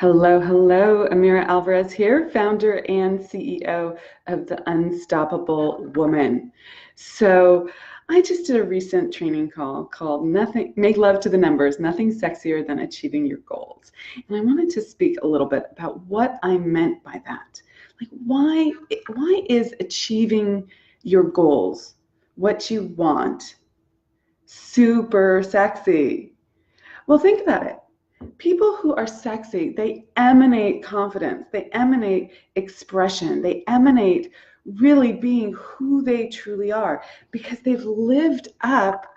Hello, hello. Amira Alvarez here, founder and CEO of The Unstoppable Woman. So, I just did a recent training call called Nothing Make Love to the Numbers, Nothing Sexier Than Achieving Your Goals. And I wanted to speak a little bit about what I meant by that. Like why is achieving your goals, what you want, super sexy? Well, think about it. People who are sexy, they emanate confidence, they emanate expression, they emanate really being who they truly are because they've lived up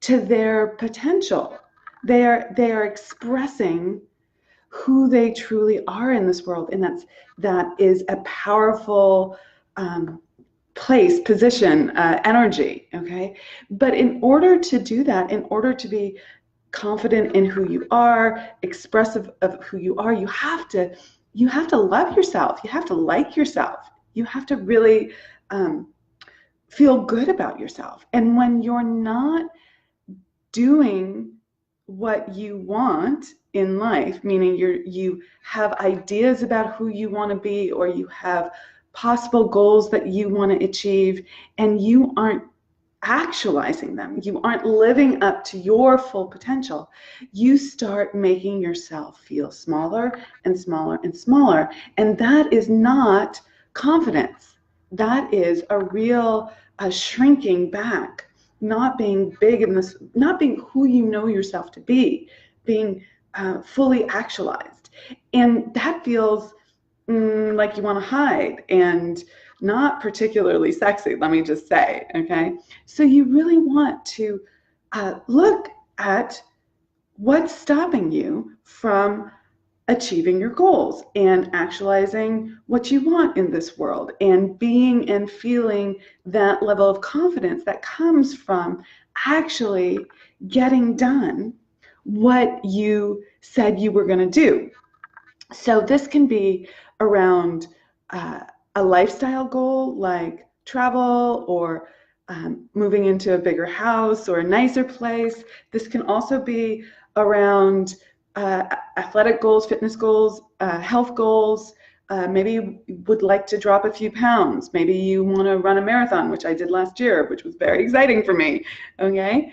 to their potential. They are expressing who they truly are in this world, and that is a powerful place, position, energy. Okay, but in order to do that, in order to be confident in who you are, expressive of who you are, you have to love yourself. You have to like yourself. You have to really feel good about yourself. And when you're not doing what you want in life, meaning you have ideas about who you want to be, or you have possible goals that you want to achieve, and you aren't actualizing them, you aren't living up to your full potential, you start making yourself feel smaller and smaller and smaller. And that is not confidence. That is a real shrinking back, not being big in this, not being who you know yourself to be, being fully actualized. And that feels like you want to hide and not particularly sexy, let me just say, okay? So you really want to look at what's stopping you from achieving your goals and actualizing what you want in this world and being and feeling that level of confidence that comes from actually getting done what you said you were going to do. So this can be around a lifestyle goal like travel, or moving into a bigger house or a nicer place. This can also be around athletic goals, fitness goals, health goals. Maybe you would like to drop a few pounds. Maybe you want to run a marathon, which I did last year, which was very exciting for me. Okay.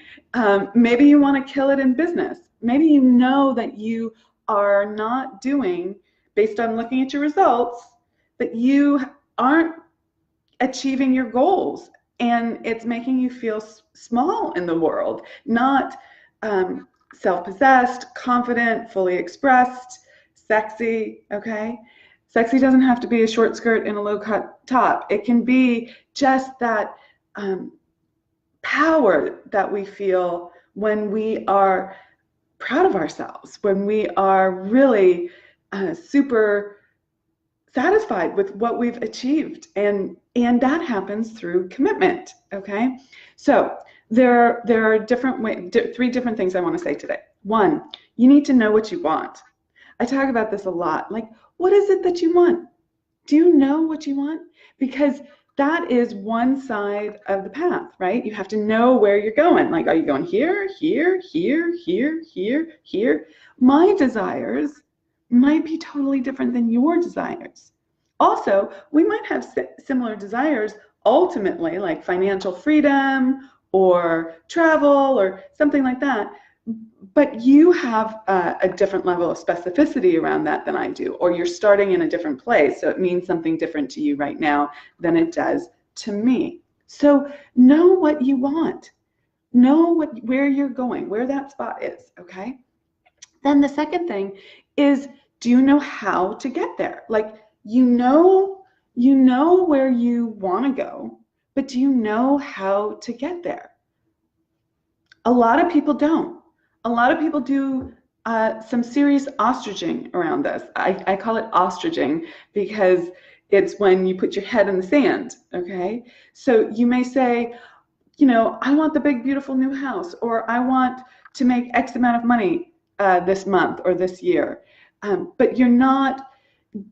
Maybe you want to kill it in business. Maybe you know that you are not doing, based on looking at your results, that you aren't achieving your goals, and it's making you feel small in the world, not self-possessed, confident, fully expressed, sexy. Okay, sexy doesn't have to be a short skirt and a low-cut top. It can be just that power that we feel when we are proud of ourselves, when we are really super satisfied with what we've achieved, and that happens through commitment. Okay, so there are three different things I want to say today. One, you need to know what you want. I talk about this a lot. Like, what is it that you want? Do you know what you want? Because that is one side of the path, right? You have to know where you're going. Like, are you going here, here, here, here, here, here? My desires might be totally different than your desires. Also, we might have similar desires ultimately, like financial freedom or travel or something like that, but you have a different level of specificity around that than I do, or you're starting in a different place, so it means something different to you right now than it does to me. So know what you want. Know where you're going, where that spot is, okay? Then the second thing is, do you know how to get there? Like, you know where you want to go, but do you know how to get there? A lot of people don't. A lot of people do some serious ostriching around this. I call it ostriching because it's when you put your head in the sand, okay? So you may say, I want the big, beautiful new house, or I want to make X amount of money this month or this year. But you're not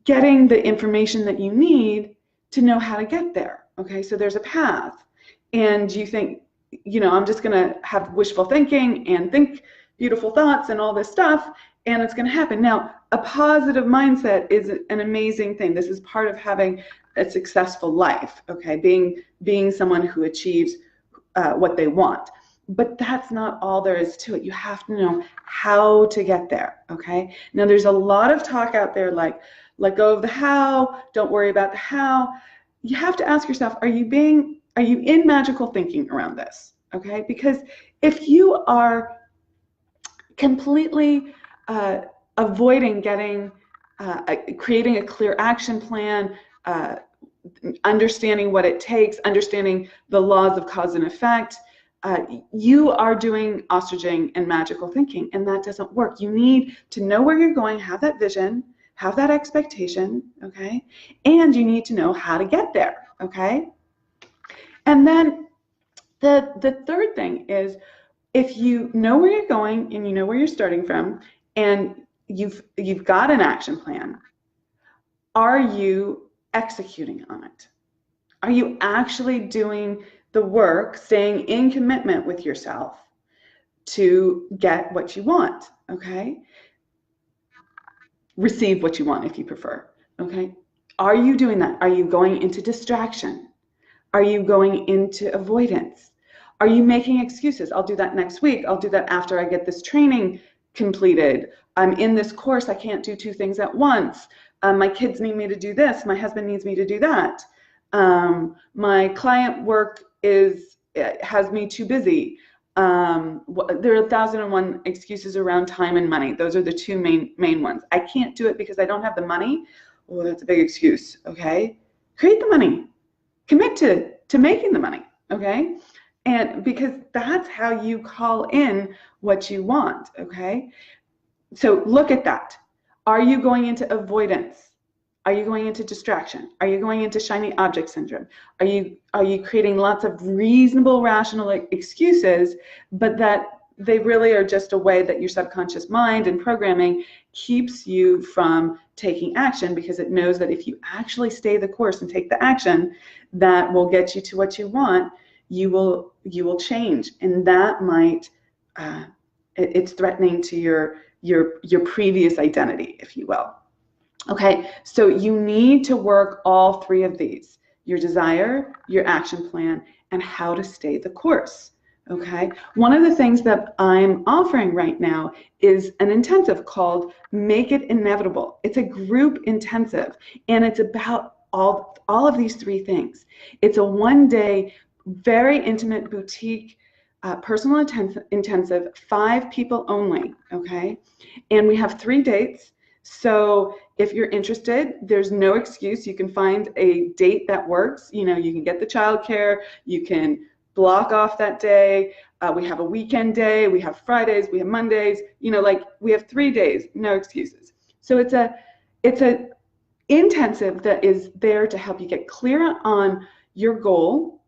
getting the information that you need to know how to get there, okay? So there's a path, and you think, I'm just going to have wishful thinking and think beautiful thoughts and all this stuff, and it's going to happen. Now, a positive mindset is an amazing thing. This is part of having a successful life, okay? Being someone who achieves what they want. But that's not all there is to it. You have to know how to get there, okay? Now, there's a lot of talk out there like, let go of the how, don't worry about the how. You have to ask yourself, are you in magical thinking around this, okay? Because if you are completely avoiding creating a clear action plan, understanding what it takes, understanding the laws of cause and effect, you are doing ostriching and magical thinking, and that doesn't work. You need to know where you're going, have that vision, have that expectation, okay? And you need to know how to get there, okay? And then the third thing is, if you know where you're going and you know where you're starting from, and you've got an action plan, are you executing on it? Are you actually doing the work, staying in commitment with yourself to get what you want, okay? Receive what you want, if you prefer, okay? Are you doing that? Are you going into distraction? Are you going into avoidance? Are you making excuses? I'll do that next week. I'll do that after I get this training completed. I'm in this course. I can't do two things at once. My kids need me to do this. My husband needs me to do that. My client work has me too busy. There are 1,001 excuses around time and money. Those are the two main ones. I can't do it because I don't have the money. Oh, that's a big excuse, okay? Create the money. Commit to making the money, okay? And because that's how you call in what you want, okay? So look at that. Are you going into avoidance? Are you going into distraction? Are you going into shiny object syndrome? Are you creating lots of reasonable, rational excuses, but that they really are just a way that your subconscious mind and programming keeps you from taking action, because it knows that if you actually stay the course and take the action that will get you to what you want, you will change, and that might it's threatening to your previous identity, if you will. Okay, so you need to work all three of these: your desire, your action plan, and how to stay the course. Okay, one of the things that I'm offering right now is an intensive called Make It Inevitable. It's a group intensive, and it's about all of these three things. It's a one-day, very intimate boutique personal intensive, 5 people only, okay? And we have 3 dates. So if you're interested, there's no excuse. You can find a date that works. You know, you can get the childcare, you can block off that day. We have a weekend day, we have Fridays, we have Mondays, you know, like we have 3 days, no excuses. So it's a intensive that is there to help you get clear on your goal,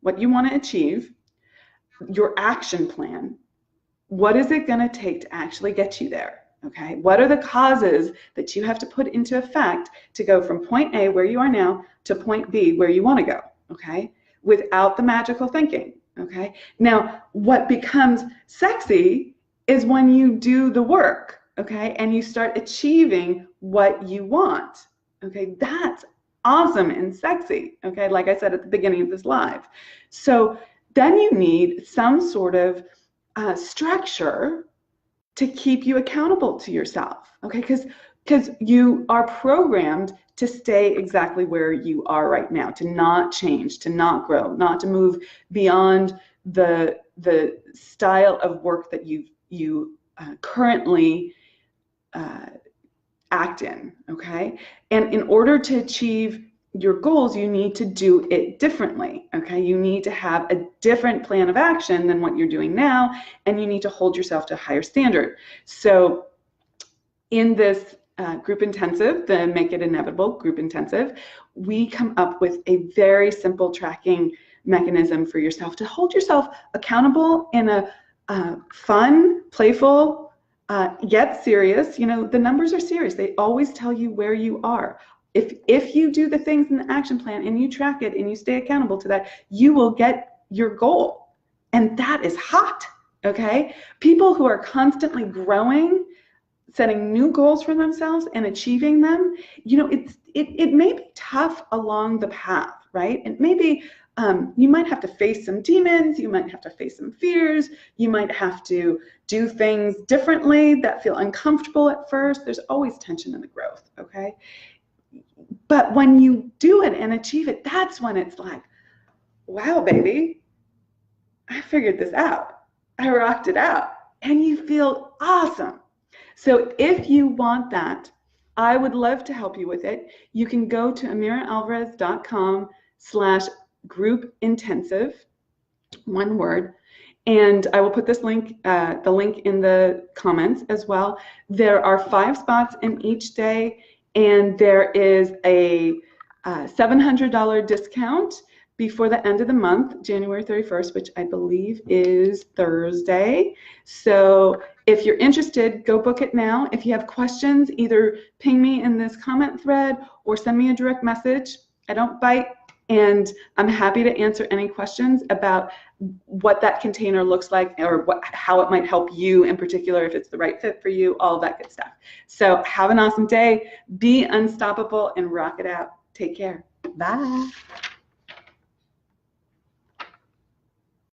what you want to achieve, your action plan. What is it going to take to actually get you there? Okay, what are the causes that you have to put into effect to go from point A, where you are now, to point B, where you want to go? Okay, without the magical thinking. Okay, now what becomes sexy is when you do the work, okay, and you start achieving what you want. Okay, that's awesome and sexy. Okay, like I said at the beginning of this live. So then you need some sort of structure to keep you accountable to yourself, okay? Because you are programmed to stay exactly where you are right now, to not change, to not grow, not to move beyond the style of work that you currently act in, okay? And in order to achieve your goals, you need to do it differently, okay? You need to have a different plan of action than what you're doing now, and you need to hold yourself to a higher standard. So in this group intensive, the Make It Inevitable group intensive, we come up with a very simple tracking mechanism for yourself to hold yourself accountable in a fun, playful, yet serious. You know, the numbers are serious. They always tell you where you are. If you do the things in the action plan and you track it and you stay accountable to that, you will get your goal. And that is hot, okay? People who are constantly growing setting new goals for themselves and achieving them, it may be tough along the path, right? And maybe you might have to face some demons, you might have to face some fears, you might have to do things differently that feel uncomfortable at first. There's always tension in the growth, okay? But when you do it and achieve it, that's when it's like, wow, baby, I figured this out. I rocked it out. And you feel awesome. So if you want that, I would love to help you with it. You can go to amiraalvarez.com/group intensive, one word. And I will put this link, the link in the comments as well. There are 5 spots in each day, and there is a $700 discount before the end of the month, January 31st, which I believe is Thursday. So if you're interested, go book it now. If you have questions, either ping me in this comment thread or send me a direct message. I don't bite, and I'm happy to answer any questions about what that container looks like, or how it might help you in particular, if it's the right fit for you, all of that good stuff. So have an awesome day. Be unstoppable and rock it out. Take care. Bye.